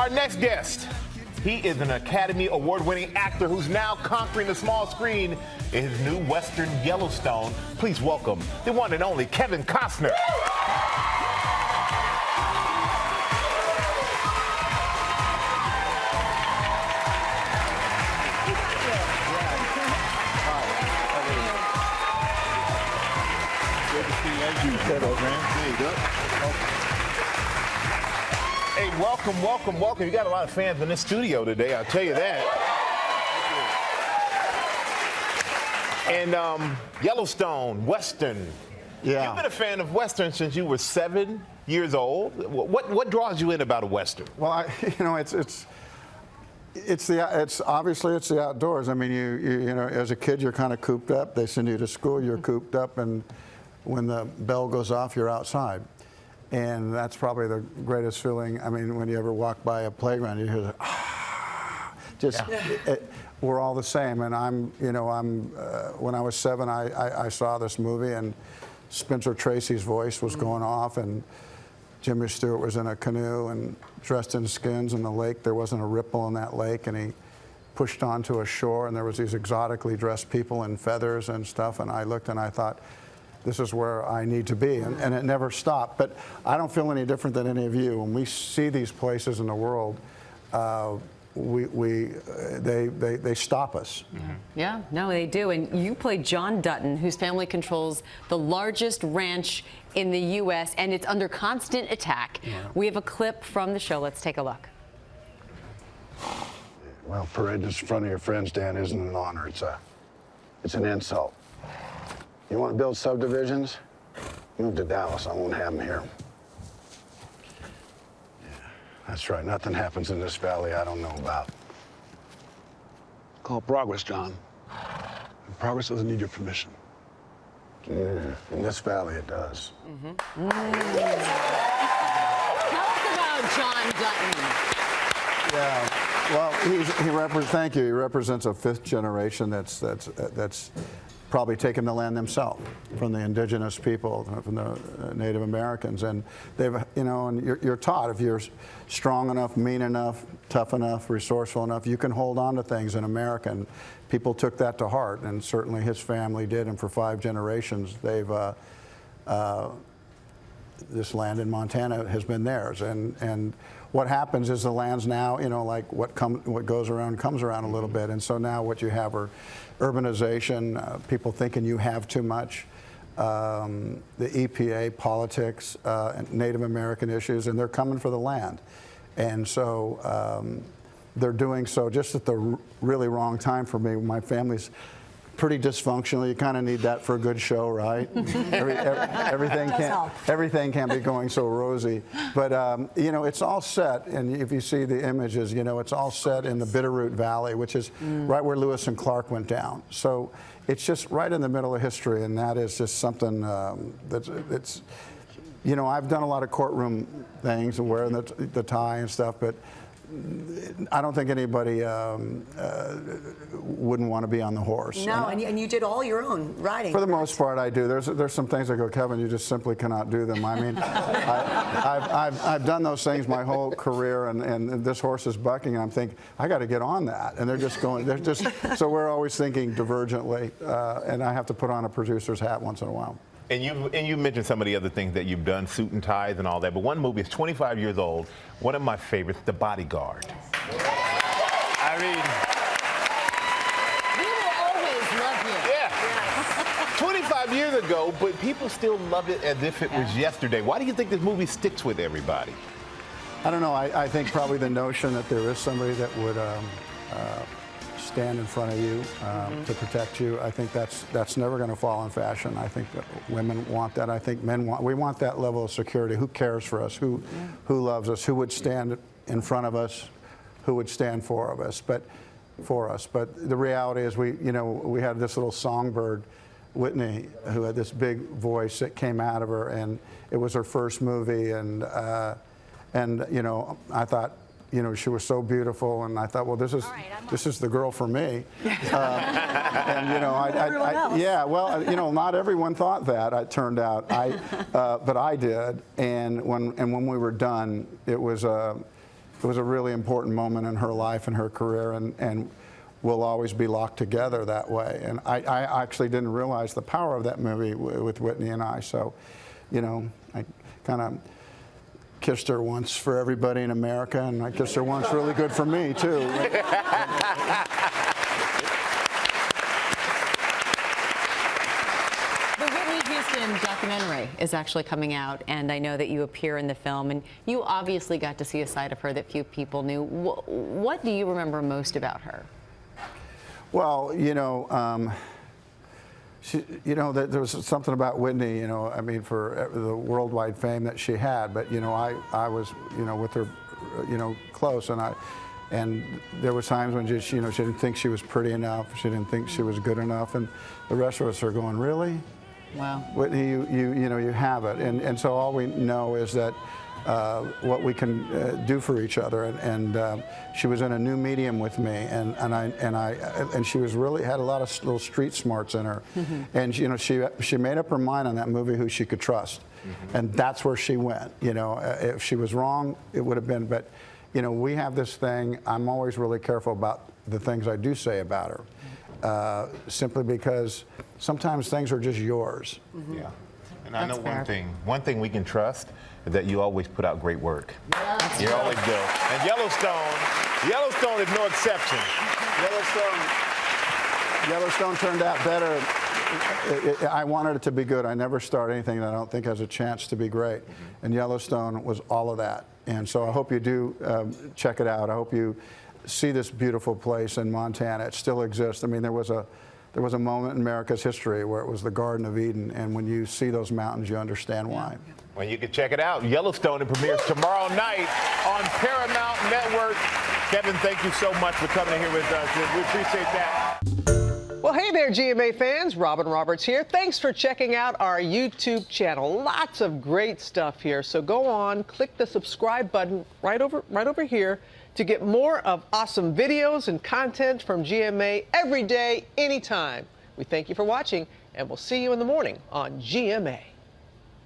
Our next guest, he is an Academy Award-winning actor who's now conquering the small screen in his new Western Yellowstone. Please welcome the one and only Kevin Costner. Hey, welcome, welcome, welcome. You got a lot of fans in this studio today, I'll tell you that. And Yellowstone, Western. Yeah. You've been a fan of Western since you were 7 years old. What draws you in about a Western? Well, it's obviously it's the outdoors. I mean, you know, as a kid, you're kind of cooped up. They send you to school, you're cooped up, and when the bell goes off, you're outside. And that's probably the greatest feeling. I mean, when you ever walk by a playground, you hear the, we're all the same. And when I was 7, I saw this movie, and Spencer Tracy's voice was going off, and Jimmy Stewart was in a canoe and dressed in skins in the lake. There wasn't a ripple in that lake, and he pushed onto a shore, and there was these exotically dressed people in feathers and stuff. And I looked and I thought, this is where I need to be, and it never stopped. But I don't feel any different than any of you. When we see these places in the world, they stop us. Mm-hmm. Yeah, no, they do. And you play John Dutton, whose family controls the largest ranch in the U.S., and it's under constant attack. Yeah. We have a clip from the show. Let's take a look. Well, parading in front of your friends, Dan, isn't an honor. It's an insult. You want to build subdivisions? Move to Dallas. I won't have them here. Yeah, that's right. Nothing happens in this valley I don't know about. Called progress, John. And progress doesn't need your permission. In this valley, it does. Mm-hmm. Tell us about John Dutton. Yeah. Well, thank you. He represents a 5th generation that's probably taken the land themselves from the indigenous people, from the Native Americans, and they've, you know, and you're taught if you're strong enough, mean enough, tough enough, resourceful enough, you can hold on to things in America. And people took that to heart, and certainly his family did. And for 5 generations, they've this land in Montana has been theirs. And what happens is the land's now, you know, like what goes around comes around a little bit. And so now what you have are urbanization, people thinking you have too much, the EPA, politics, Native American issues, and they're coming for the land. And so they're doing so just at the really wrong time for me. My family's pretty dysfunctional. You kind of need that for a good show, right? Everything can't be going so rosy. But, you know, it's all set, and if you see the images, you know, it's all set in the Bitterroot Valley, which is right where Lewis and Clark went down. So it's just right in the middle of history, and that is just something it's, you know, I've done a lot of courtroom things and wearing the tie and stuff, but I don't think anybody wouldn't want to be on the horse. No, and you did all your own riding. For the most part, I do. There's some things I go, Kevin, you just simply cannot do them. I mean, I've done those things my whole career, and this horse is bucking, and I'm thinking, I got to get on that. And they're just going, so we're always thinking divergently, and I have to put on a producer's hat once in a while. And you mentioned some of the other things that you've done, suit and ties and all that, but one movie is 25 years old, one of my favorites, The Bodyguard. I mean, We will always love you. yeah. 25 years ago, but people still love it as if it was yesterday. Why do you think this movie sticks with everybody? I don't know. I think probably the notion that there is somebody that would stand in front of you to protect you. I think that's never going to fall in fashion. I think that women want that. I think men we want that level of security. Who cares for us? Who loves us? Who would stand in front of us? Who would stand for us? But the reality is we had this little songbird, Whitney, who had this big voice that came out of her, and it was her first movie, and you know, I thought, you know, she was so beautiful, and I thought, well, this is the girl for me. And you know, yeah, well, you know, not everyone thought that. It turned out, but I did. And when we were done, it was was a really important moment in her life and her career, and we'll always be locked together that way. And I actually didn't realize the power of that movie with Whitney and I. So, you know, I kind of kissed her once for everybody in America, and I kissed her once really good for me, too. The Whitney Houston documentary is actually coming out, and I know that you appear in the film, and you obviously got to see a side of her that few people knew. What do you remember most about her? Well, you know, there was something about Whitney, you know, I mean, for the worldwide fame that she had, but, you know, I was, you know, with her, you know, close, and there were times when just, you know, she didn't think she was pretty enough, she didn't think she was good enough, and the rest of us are going, really? Wow. Whitney, you know, you have it, and so all we know is that what we can do for each other, and she was in a new medium with me, and she was really had a lot of little street smarts in her, and you know, she made up her mind on that movie who she could trust, and that's where she went. You know, if she was wrong, it would have been, but you know, we have this thing. I'm always really careful about the things I do say about her, simply because sometimes things are just yours. Yeah. And I That's know fair. one thing we can trust is that you always put out great work. You always do. And Yellowstone is no exception. Yellowstone turned out better. I wanted it to be good. I never start anything that I don't think has a chance to be great. And Yellowstone was all of that. And so I hope you do check it out. I hope you see this beautiful place in Montana. It still exists. I mean, there was a moment in America's history where it was the Garden of Eden, and when you see those mountains, you understand why. Well, you can check it out. Yellowstone, it premieres tomorrow night on Paramount Network. Kevin, thank you so much for coming in here with us. We appreciate that. Well, hey there, GMA fans. Robin Roberts here. Thanks for checking out our YouTube channel. Lots of great stuff here. So go on, click the subscribe button right over here to get more of awesome videos and content from GMA every day, anytime. We thank you for watching, and we'll see you in the morning on GMA.